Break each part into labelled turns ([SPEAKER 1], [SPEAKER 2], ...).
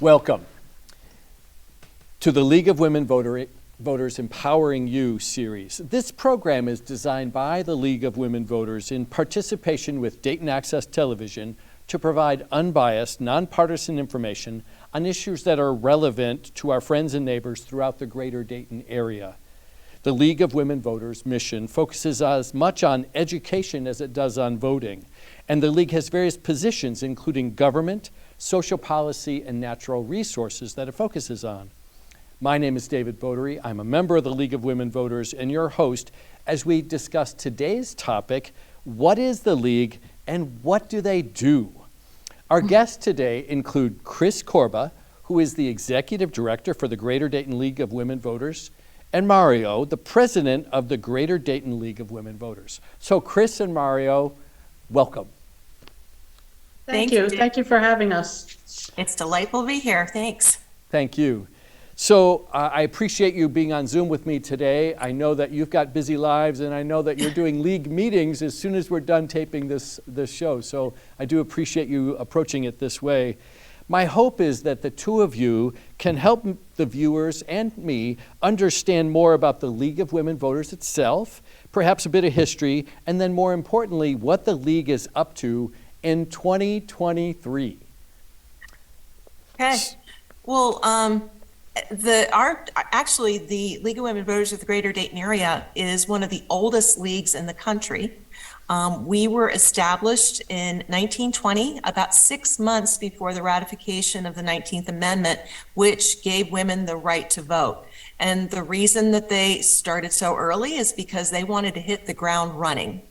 [SPEAKER 1] Welcome to the League of Women Voters Empowering You series. This program is designed by the League of Women Voters in participation with Dayton Access Television to provide unbiased, nonpartisan information on issues that are relevant to our friends and neighbors throughout the greater Dayton area. The League of Women Voters mission focuses as much on education as it does on voting, and the League has various positions including government, social policy, and natural resources that it focuses on. My name is David Bodary. I'm a member of the League of Women Voters and your host as we discuss today's topic, what is the League and what do they do? Our guests today include Chris Corba, who is the Executive Director for the Greater Dayton League of Women Voters, and Mario, the President of the Greater Dayton League of Women Voters. So Chris and Mario, welcome.
[SPEAKER 2] Thank you. Thank you for having us.
[SPEAKER 3] It's delightful to be here. Thanks.
[SPEAKER 1] Thank you. So I appreciate you being on Zoom with me today. I know that you've got busy lives, and I know that you're doing league meetings as soon as we're done taping this show. So I do appreciate you approaching it this way. My hope is that the two of you can help the viewers and me understand more about the League of Women Voters itself, perhaps a bit of history, and then more importantly, what the League is up to in 2023.
[SPEAKER 3] Okay. Well, actually, the League of Women Voters of the Greater Dayton area is one of the oldest leagues in the country. We were established in 1920, about 6 months before the ratification of the 19th Amendment, which gave women the right to vote. And the reason that they started so early is because they wanted to hit the ground running.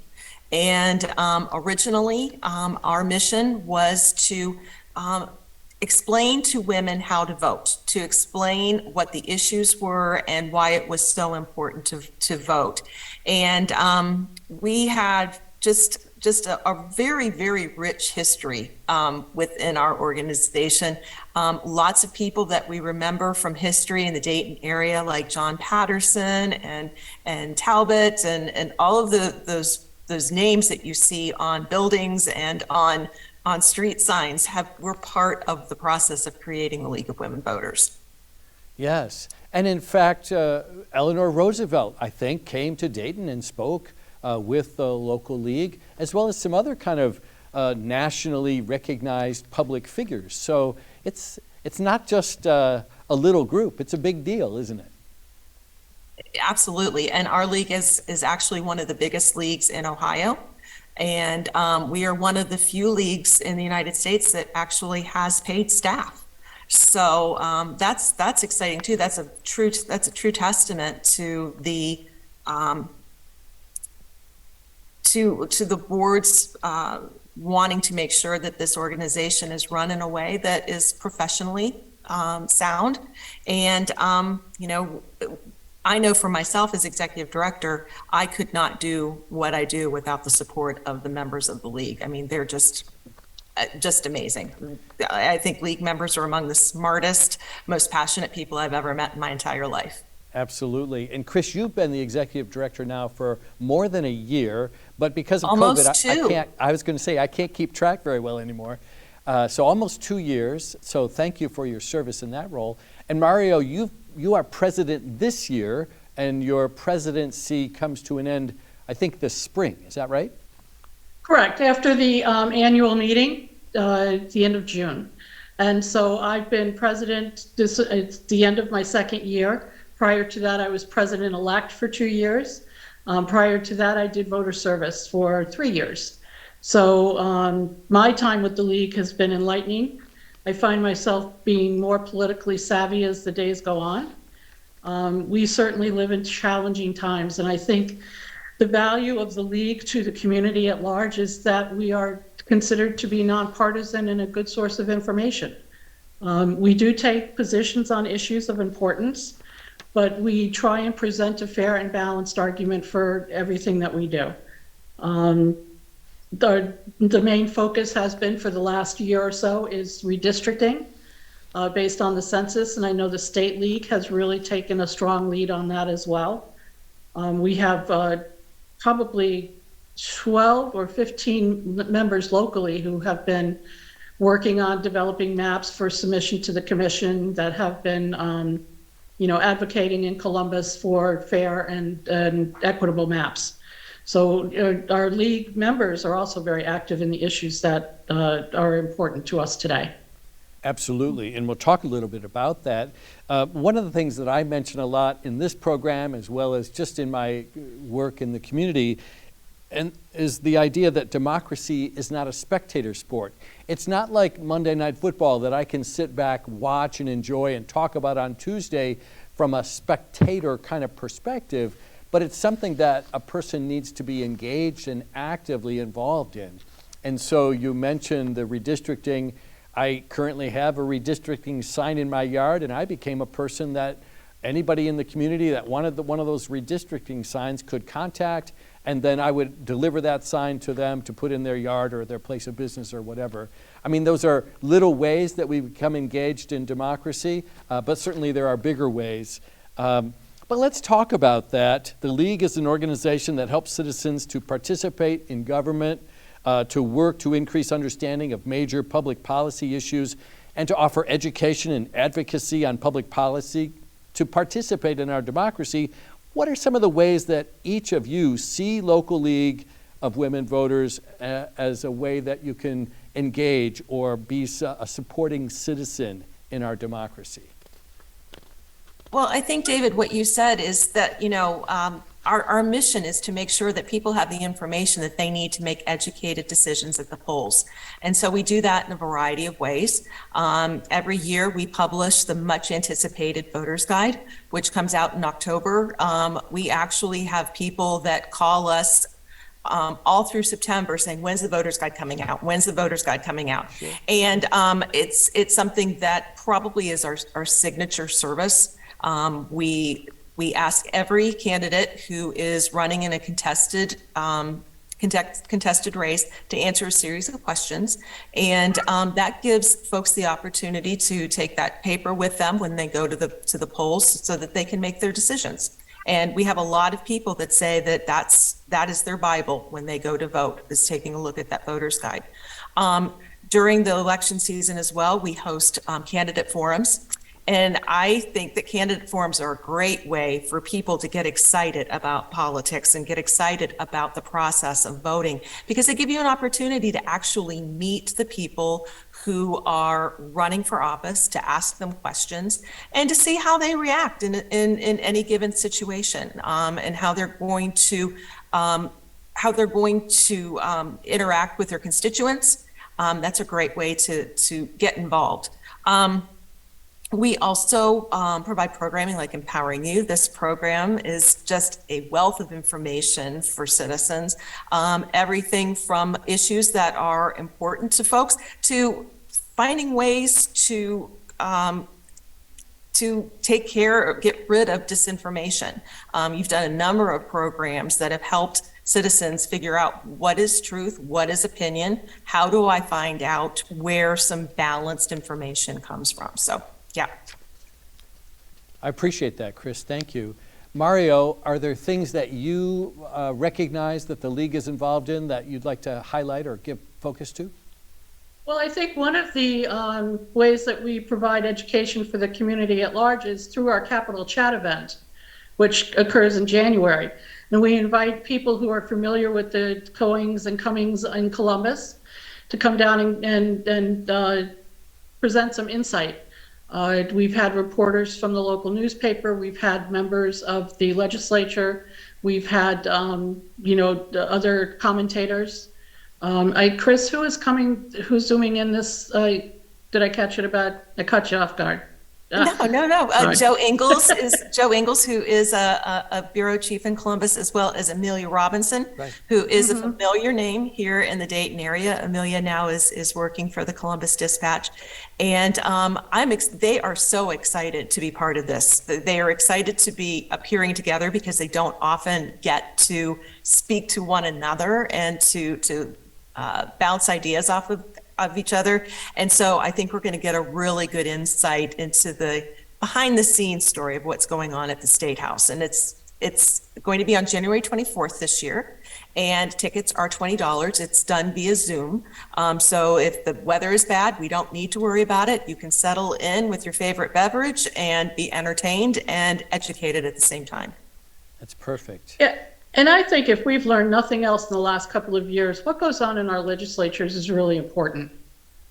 [SPEAKER 3] And originally, our mission was to explain to women how to vote, to explain what the issues were and why it was so important to vote. And we had just a very, very rich history within our organization. Lots of people that we remember from history in the Dayton area, like John Patterson and Talbot and all of those names that you see on buildings and on street signs were part of the process of creating the League of Women Voters.
[SPEAKER 1] Yes, and in fact, Eleanor Roosevelt, I think, came to Dayton and spoke with the local league, as well as some other kind of nationally recognized public figures. So it's not just a little group, it's a big deal, isn't it?
[SPEAKER 3] Absolutely, and our league is actually one of the biggest leagues in Ohio. And we are one of the few leagues in the United States that actually has paid staff. So that's exciting too. That's a true testament to the to the board's wanting to make sure that this organization is run in a way that is professionally sound. And I know for myself as executive director, I could not do what I do without the support of the members of the league. I mean, they're just amazing. I think league members are among the smartest, most passionate people I've ever met in my entire life.
[SPEAKER 1] Absolutely. And Chris, you've been the executive director now for more than a year, but because of
[SPEAKER 3] almost
[SPEAKER 1] COVID, I was going to say, I can't keep track very well anymore. So almost 2 years. So thank you for your service in that role. And Mario, you are president this year, and your presidency comes to an end, I think, this spring. Is that right?
[SPEAKER 2] Correct. After the annual meeting, at the end of June. And so I've been president, it's the end of my second year. Prior to that, I was president-elect for 2 years. Prior to that, I did voter service for 3 years. So my time with the league has been enlightening. I find myself being more politically savvy as the days go on. We certainly live in challenging times, and I think the value of the league to the community at large is that we are considered to be nonpartisan and a good source of information. We do take positions on issues of importance, but we try and present a fair and balanced argument for everything that we do. The main focus has been for the last year or so is redistricting based on the census, and I know the State League has really taken a strong lead on that as well. We have probably 12 or 15 members locally who have been working on developing maps for submission to the commission, that have been, advocating in Columbus for fair and equitable maps. So our league members are also very active in the issues that are important to us today.
[SPEAKER 1] Absolutely, and we'll talk a little bit about that. One of the things that I mention a lot in this program, as well as just in my work in the community, is the idea that democracy is not a spectator sport. It's not like Monday Night Football that I can sit back, watch, and enjoy and talk about on Tuesday from a spectator kind of perspective, but it's something that a person needs to be engaged and actively involved in. And so you mentioned the redistricting. I currently have a redistricting sign in my yard, and I became a person that anybody in the community that wanted one of those redistricting signs could contact, and then I would deliver that sign to them to put in their yard or their place of business or whatever. I mean, those are little ways that we become engaged in democracy, but certainly there are bigger ways. But let's talk about that. The League is an organization that helps citizens to participate in government, to work to increase understanding of major public policy issues, and to offer education and advocacy on public policy to participate in our democracy. What are some of the ways that each of you see Local League of Women Voters as a way that you can engage or be a supporting citizen in our democracy?
[SPEAKER 3] Well, I think, David, what you said is that, our mission is to make sure that people have the information that they need to make educated decisions at the polls. And so we do that in a variety of ways. Every year we publish the much anticipated Voters Guide, which comes out in October. We actually have people that call us all through September saying, when's the Voters Guide coming out? When's the Voters Guide coming out? Sure. And it's something that probably is our signature service. We ask every candidate who is running in a contested race to answer a series of questions, and that gives folks the opportunity to take that paper with them when they go to the polls, so that they can make their decisions. And we have a lot of people that say that is their Bible when they go to vote, is taking a look at that Voters Guide. During the election season as well, we host candidate forums. And I think that candidate forums are a great way for people to get excited about politics and get excited about the process of voting, because they give you an opportunity to actually meet the people who are running for office, to ask them questions, and to see how they react in any given situation, and how they're going to interact with their constituents. That's a great way to get involved. We also provide programming like Empowering You. This program is just a wealth of information for citizens. Everything from issues that are important to folks to finding ways to take care or get rid of disinformation. You've done a number of programs that have helped citizens figure out what is truth, what is opinion, how do I find out where some balanced information comes from. So. Yeah.
[SPEAKER 1] I appreciate that, Chris. Thank you. Mario, are there things that you recognize that the League is involved in that you'd like to highlight or give focus to?
[SPEAKER 2] Well, I think one of the ways that we provide education for the community at large is through our Capital Chat event, which occurs in January. And we invite people who are familiar with the goings and comings in Columbus to come down and present some insight. We've had reporters from the local newspaper. We've had members of the legislature. We've had, other commentators. Chris, who's zooming in this? Did I catch it about? I caught you off guard.
[SPEAKER 3] No. Joe Ingles, who is a bureau chief in Columbus, as well as Amelia Robinson, right, who is a familiar name here in the Dayton area. Amelia now is working for the Columbus Dispatch, and they are so excited to be part of this. They are excited to be appearing together because they don't often get to speak to one another and to bounce ideas off of each other. And so I think we're going to get a really good insight into the behind the scenes story of what's going on at the State House. And it's going to be on January 24th this year. and tickets are $20. It's done via Zoom. So if the weather is bad, we don't need to worry about it. You can settle in with your favorite beverage and be entertained and educated at the same time.
[SPEAKER 1] That's perfect.
[SPEAKER 2] Yeah, and I think if we've learned nothing else in the last couple of years, what goes on in our legislatures is really important,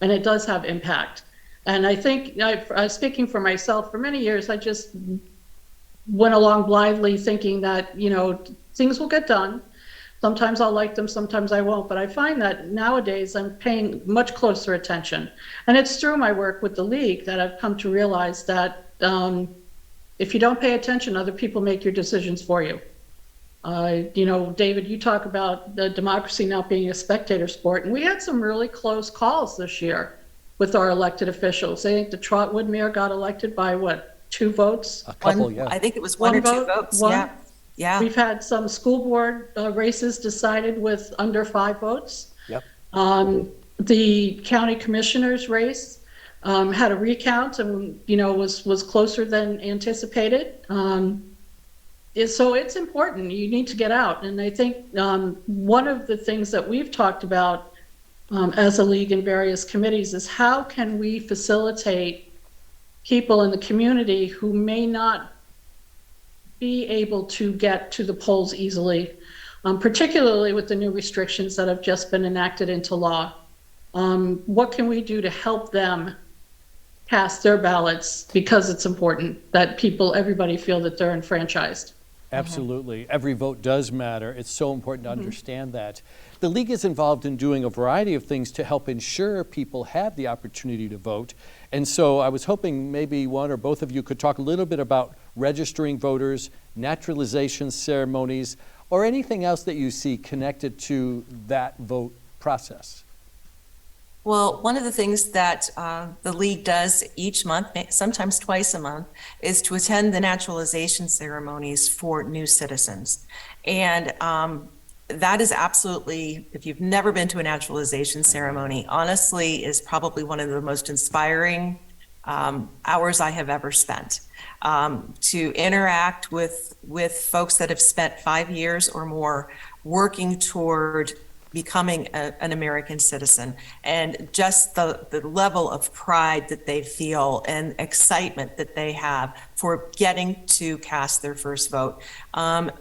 [SPEAKER 2] and it does have impact. And I think, speaking for myself, for many years, I just went along blindly thinking that, things will get done. Sometimes I'll like them, sometimes I won't. But I find that nowadays I'm paying much closer attention. And it's through my work with the League that I've come to realize that if you don't pay attention, other people make your decisions for you. David, you talk about the democracy not being a spectator sport, and we had some really close calls this year with our elected officials. I think the Trotwood mayor got elected by 2 votes?
[SPEAKER 1] A couple, yeah.
[SPEAKER 3] I think it was one or two votes.
[SPEAKER 2] One.
[SPEAKER 3] Yeah.
[SPEAKER 2] We've had some school board races decided with under 5 votes.
[SPEAKER 1] Yep.
[SPEAKER 2] The county commissioner's race had a recount and, was closer than anticipated. So it's important. You need to get out. And I think one of the things that we've talked about as a league in various committees is how can we facilitate people in the community who may not be able to get to the polls easily, particularly with the new restrictions that have just been enacted into law. What can we do to help them cast their ballots, because it's important that everybody feel that they're enfranchised.
[SPEAKER 1] Absolutely. Every vote does matter. It's so important to understand that. The League is involved in doing a variety of things to help ensure people have the opportunity to vote. And so I was hoping maybe one or both of you could talk a little bit about registering voters, naturalization ceremonies, or anything else that you see connected to that vote process.
[SPEAKER 3] Well, one of the things that the League does each month, sometimes twice a month, is to attend the naturalization ceremonies for new citizens. And that is absolutely, if you've never been to a naturalization ceremony, honestly is probably one of the most inspiring hours I have ever spent. To interact with folks that have spent 5 years or more working toward becoming an American citizen, and just the level of pride that they feel and excitement that they have for getting to cast their first vote.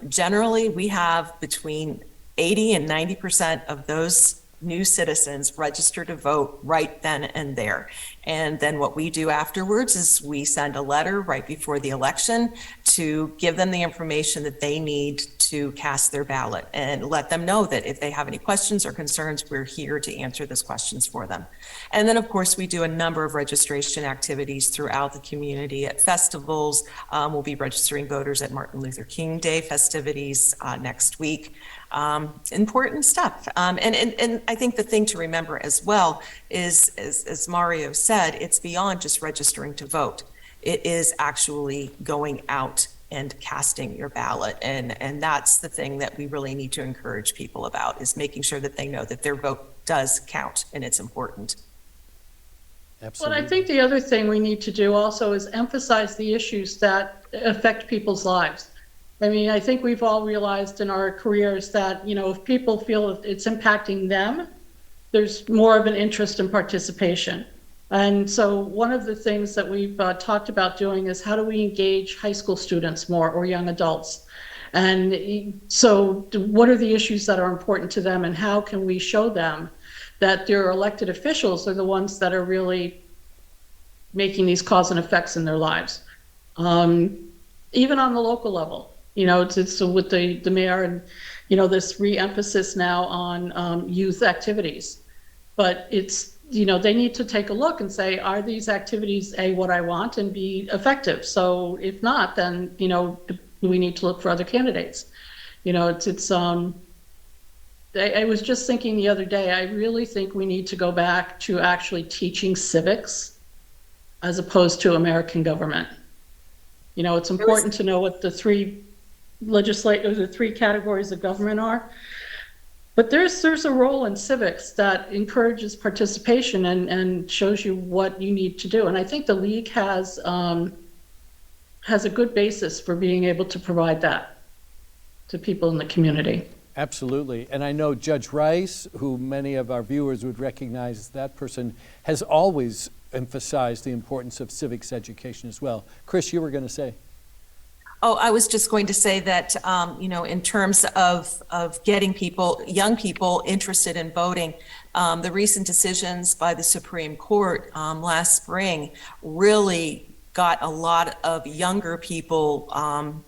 [SPEAKER 3] Generally, we have between 80 and 90% of those new citizens register to vote right then and there. And then what we do afterwards is we send a letter right before the election to give them the information that they need to cast their ballot, and let them know that if they have any questions or concerns, we're here to answer those questions for them. And then, of course, we do a number of registration activities throughout the community at festivals. We'll be registering voters at Martin Luther King Day festivities next week. Important stuff. And I think the thing to remember as well is, as Mario said, it's beyond just registering to vote. It is actually going out and casting your ballot. And that's the thing that we really need to encourage people about, is making sure that they know that their vote does count and it's important.
[SPEAKER 1] Absolutely.
[SPEAKER 2] Well, I think the other thing we need to do also is emphasize the issues that affect people's lives. I mean, I think we've all realized in our careers that, if people feel it's impacting them, there's more of an interest in participation. And so one of the things that we've talked about doing is how do we engage high school students more, or young adults? And so what are the issues that are important to them, and how can we show them that their elected officials are the ones that are really making these cause and effects in their lives? Even on the local level, it's with the mayor and, this re-emphasis now on youth activities. But it's, they need to take a look and say, are these activities, A, what I want, and B, effective? So if not, then, we need to look for other candidates. I was just thinking the other day, I really think we need to go back to actually teaching civics as opposed to American government. It's important to know what the three categories of government are. But there's a role in civics that encourages participation and shows you what you need to do. And I think the League has a good basis for being able to provide that to people in the community.
[SPEAKER 1] Absolutely. And I know Judge Rice, who many of our viewers would recognize as that person, has always emphasized the importance of civics education as well. Chris, you were going to say.
[SPEAKER 3] Oh, I was just going to say that, in terms of getting young people interested in voting, the recent decisions by the Supreme Court last spring really got a lot of younger people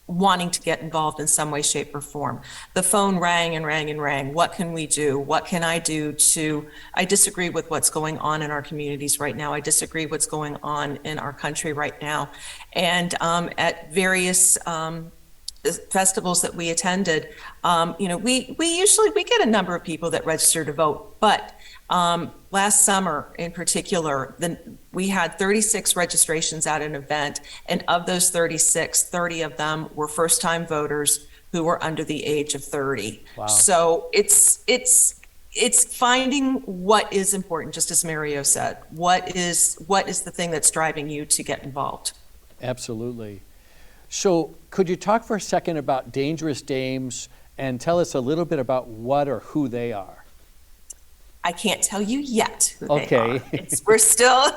[SPEAKER 3] wanting to get involved in some way, shape, or form. The phone rang and rang and rang. What can we do? What can I do I disagree with what's going on in our communities right now. I disagree what's going on in our country right now. And at various festivals that we attended, we get a number of people that register to vote, but last summer in particular, we had 36 registrations at an event, and of those 36, 30 of them were first-time voters who were under the age of 30.
[SPEAKER 1] Wow.
[SPEAKER 3] So it's finding what is important, just as Mario said. What is the thing that's driving you to get involved?
[SPEAKER 1] Absolutely. So could you talk for a second about Dangerous Dames and tell us a little bit about what or who they are?
[SPEAKER 3] I can't tell you yet who they
[SPEAKER 1] Okay.
[SPEAKER 3] are. We're still,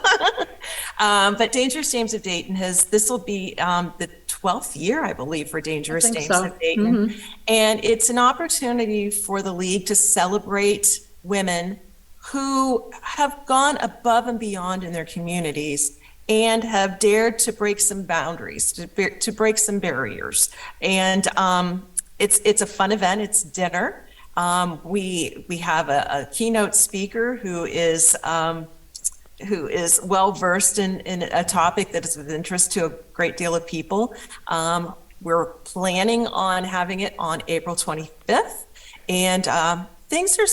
[SPEAKER 3] but Dangerous Dames of Dayton this will be the 12th year, I believe, for Dangerous Dames of Dayton. Mm-hmm. And it's an opportunity for the League to celebrate women who have gone above and beyond in their communities and have dared to break some boundaries, to break some barriers. And it's a fun event. It's dinner. We have a keynote speaker who is well versed in a topic that is of interest to a great deal of people. We're planning on having it on April 25th, and things are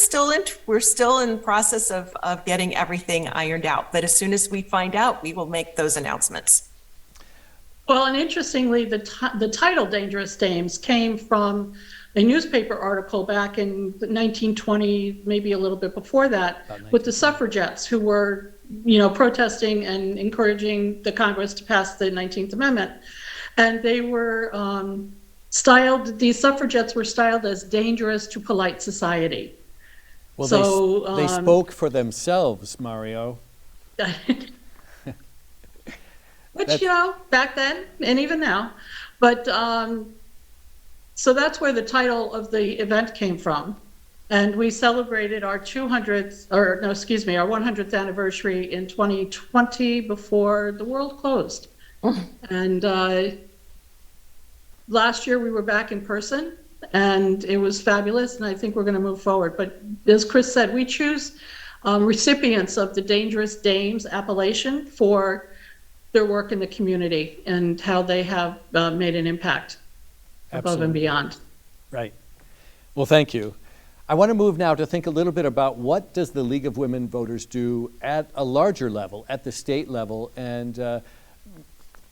[SPEAKER 3] we're still in the process of getting everything ironed out. But as soon as we find out, we will make those announcements.
[SPEAKER 2] Well, and interestingly, the title Dangerous Dames came from a newspaper article back in 1920, maybe a little bit before that, with the suffragettes who were, protesting and encouraging the Congress to pass the 19th Amendment. And they were these suffragettes were styled as dangerous to polite society.
[SPEAKER 1] Well,
[SPEAKER 2] so,
[SPEAKER 1] they spoke for themselves, Mario.
[SPEAKER 2] Which, back then and even now. But so that's where the title of the event came from. And we celebrated our 100th anniversary in 2020 before the world closed. And last year we were back in person and it was fabulous. And I think we're going to move forward. But as Chris said, we choose recipients of the Dangerous Dames appellation for their work in the community and how they have made an impact.
[SPEAKER 1] Absolutely.
[SPEAKER 2] Above and beyond.
[SPEAKER 1] Right. Well, thank you. I want to move now to think a little bit about what does the League of Women Voters do at a larger level, at the state level. And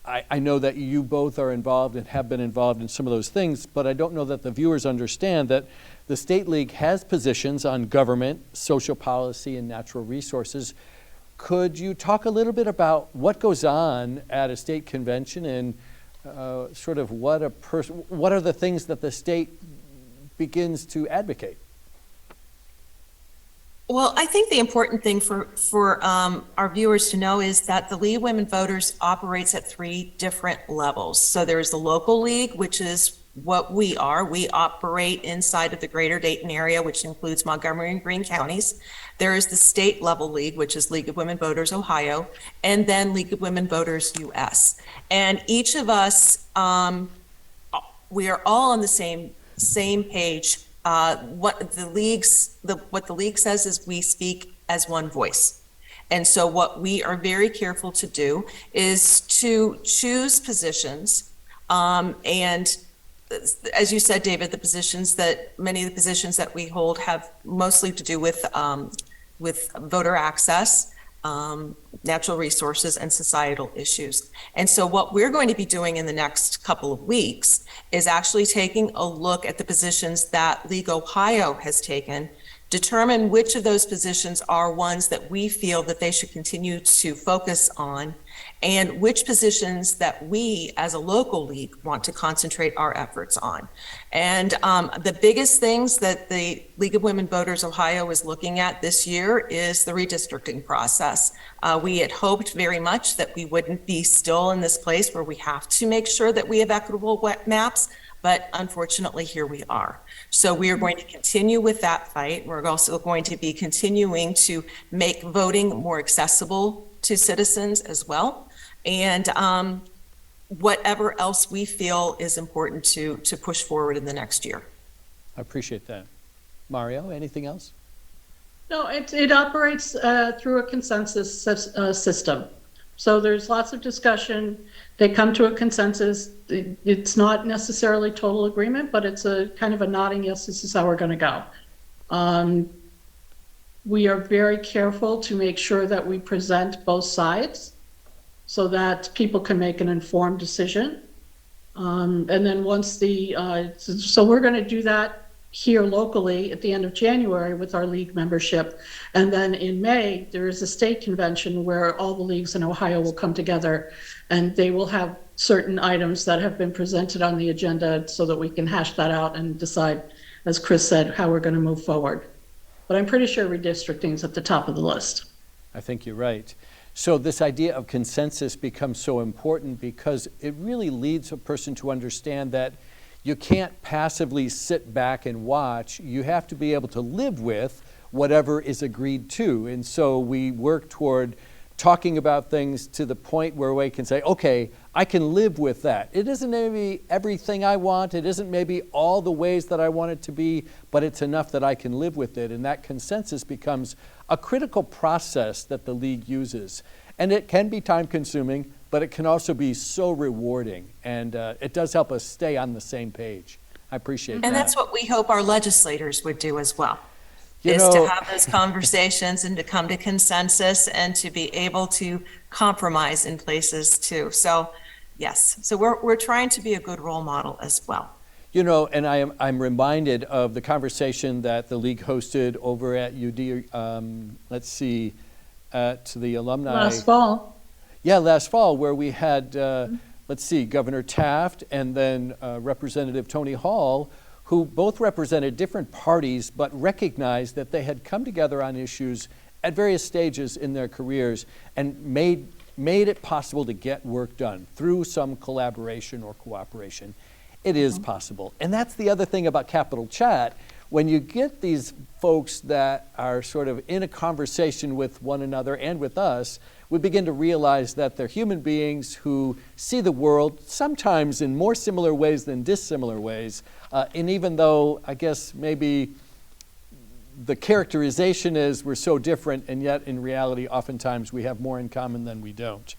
[SPEAKER 1] I know that you both are involved and have been involved in some of those things, but I don't know that the viewers understand that the State League has positions on government, social policy, and natural resources. Could you talk a little bit about what goes on at a state convention and sort of what are the things that the state begins to advocate?
[SPEAKER 3] Well, I think the important thing for our viewers to know is that the League of Women Voters operates at 3 different levels. So there's the local league, which is what we are. We operate inside of the greater Dayton area, which includes Montgomery and Greene counties. There is the state level league, which is League of Women Voters Ohio, and then League of Women Voters US. And each of us, we are all on the same page. What the league says is we speak as one voice. And so what we are very careful to do is to choose positions, and as you said, David, many of the positions that we hold have mostly to do with voter access, natural resources, and societal issues. And so what we're going to be doing in the next couple of weeks is actually taking a look at the positions that League Ohio has taken, determine which of those positions are ones that we feel that they should continue to focus on, and which positions that we as a local league want to concentrate our efforts on. And the biggest things that the League of Women Voters Ohio is looking at this year is the redistricting process. We had hoped very much that we wouldn't be still in this place where we have to make sure that we have equitable maps, but unfortunately here we are. So we are going to continue with that fight. We're also going to be continuing to make voting more accessible to citizens as well. And whatever else we feel is important to push forward in the next year.
[SPEAKER 1] I appreciate that. Mario, anything else?
[SPEAKER 2] No, it operates through a consensus system. So there's lots of discussion. They come to a consensus. It's not necessarily total agreement, but it's a kind of a nodding, yes, this is how we're going to go. We are very careful to make sure that we present both sides so that people can make an informed decision. And then once so we're going to do that here locally at the end of January with our league membership. And then in May, there is a state convention where all the leagues in Ohio will come together, and they will have certain items that have been presented on the agenda so that we can hash that out and decide, as Chris said, how we're going to move forward. But I'm pretty sure redistricting is at the top of the list.
[SPEAKER 1] I think you're right. So this idea of consensus becomes so important because it really leads a person to understand that you can't passively sit back and watch. You have to be able to live with whatever is agreed to. And so we work toward talking about things to the point where we can say, okay, I can live with that. It isn't maybe everything I want. It isn't maybe all the ways that I want it to be, but it's enough that I can live with it. And that consensus becomes a critical process that the league uses. And it can be time consuming, but it can also be so rewarding. And it does help us stay on the same page. I appreciate that.
[SPEAKER 3] And that's what we hope our legislators would do as well.
[SPEAKER 1] To
[SPEAKER 3] have those conversations and to come to consensus and to be able to compromise in places too. So yes, so we're trying to be a good role model as well.
[SPEAKER 1] And I'm reminded of the conversation that the league hosted over at UD, at the alumni.
[SPEAKER 2] Last fall.
[SPEAKER 1] Yeah, last fall, where we had, Governor Taft and then Representative Tony Hall, who both represented different parties but recognized that they had come together on issues at various stages in their careers and made it possible to get work done through some collaboration or cooperation. It is possible. And that's the other thing about Capital Chat. When you get these folks that are sort of in a conversation with one another and with us, we begin to realize that they're human beings who see the world sometimes in more similar ways than dissimilar ways. And even though I guess maybe the characterization is we're so different, and yet in reality, oftentimes we have more in common than we don't.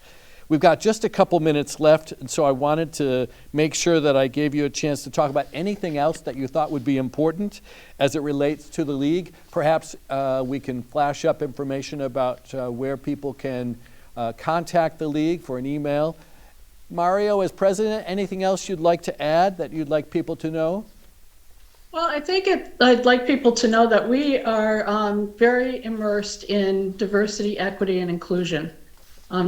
[SPEAKER 1] We've got just a couple minutes left, and so I wanted to make sure that I gave you a chance to talk about anything else that you thought would be important as it relates to the league. Perhaps we can flash up information about where people can contact the league for an email. Mario, as president, anything else you'd like to add that you'd like people to know?
[SPEAKER 2] Well, I think I'd like people to know that we are very immersed in diversity, equity, and inclusion.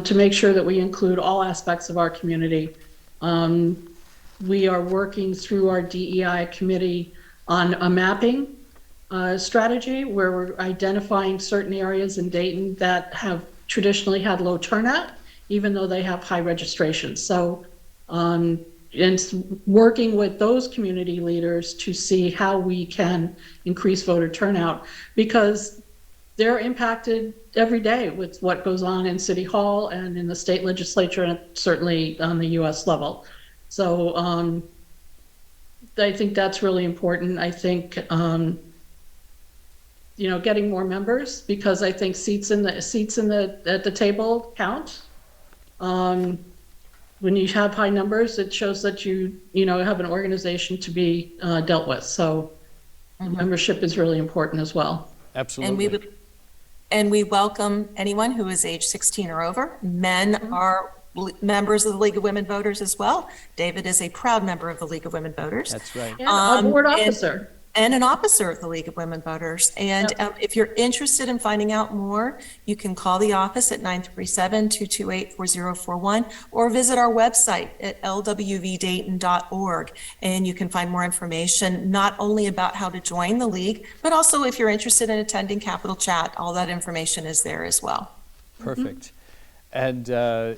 [SPEAKER 2] To make sure that we include all aspects of our community. We are working through our DEI committee on a mapping strategy where we're identifying certain areas in Dayton that have traditionally had low turnout, even though they have high registration. So, and working with those community leaders to see how we can increase voter turnout, because they're impacted every day with what goes on in City Hall and in the state legislature, and certainly on the US level. So I think that's really important. I think, getting more members, because I think seats at the table count. When you have high numbers, it shows that you have an organization to be dealt with. So membership is really important as well.
[SPEAKER 1] Absolutely.
[SPEAKER 3] And we welcome anyone who is age 16 or over. Men are members of the League of Women Voters as well. David is a proud member of the League of Women Voters.
[SPEAKER 1] That's right.
[SPEAKER 2] And a board officer.
[SPEAKER 3] and an officer of the League of Women Voters. And if you're interested in finding out more, you can call the office at 937-228-4041 or visit our website at lwvdayton.org. And you can find more information not only about how to join the League, but also if you're interested in attending Capitol Chat, all that information is there as well.
[SPEAKER 1] Perfect. And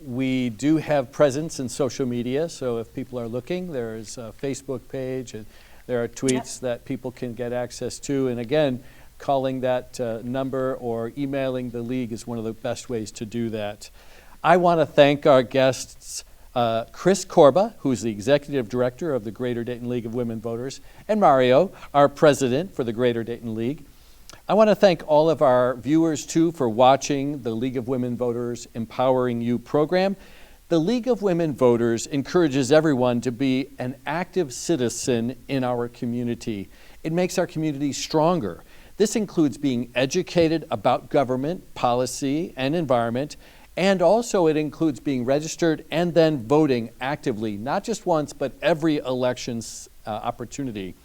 [SPEAKER 1] we do have presence in social media, so if people are looking, there's a Facebook page, and there are tweets that people can get access to. And again, calling that number or emailing the League is one of the best ways to do that. I want to thank our guests, Chris Corba, who's the Executive Director of the Greater Dayton League of Women Voters, and Mario, our President for the Greater Dayton League. I want to thank all of our viewers, too, for watching the League of Women Voters Empowering You program. The League of Women Voters encourages everyone to be an active citizen in our community. It makes our community stronger. This includes being educated about government, policy, and environment, and also it includes being registered and then voting actively, not just once, but every election's opportunity.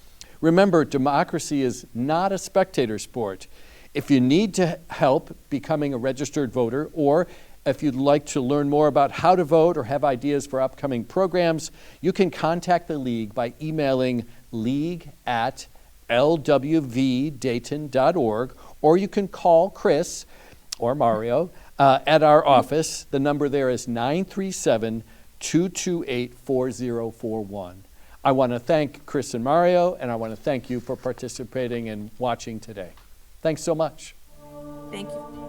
[SPEAKER 1] Remember, democracy is not a spectator sport. If you need to help becoming a registered voter, or if you'd like to learn more about how to vote or have ideas for upcoming programs, you can contact the League by emailing league@lwvdayton.org, or you can call Chris or Mario at our office. The number there is 937-228-4041. I want to thank Chris and Mario, and I want to thank you for participating and watching today. Thanks so much.
[SPEAKER 3] Thank you.